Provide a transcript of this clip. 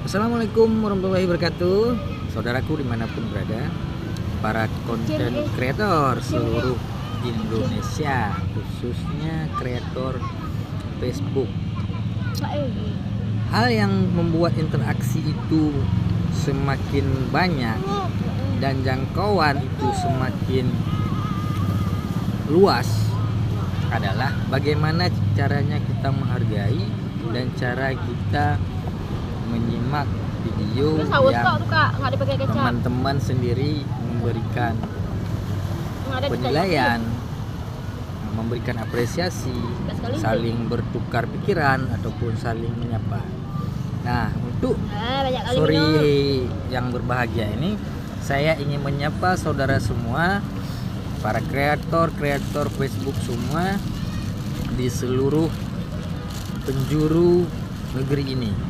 Assalamualaikum warahmatullahi wabarakatuh. Saudaraku dimanapun berada, para konten kreator seluruh Indonesia, khususnya kreator Facebook. Hal yang membuat interaksi itu semakin banyak dan jangkauan itu semakin luas adalah bagaimana caranya kita menghargai dan cara kita menyimak video yang teman-teman sendiri memberikan penilaian, memberikan apresiasi, saling bertukar pikiran ataupun saling menyapa. Nah, untuk sore yang berbahagia ini saya ingin menyapa saudara semua, para kreator Facebook semua di seluruh penjuru negeri ini.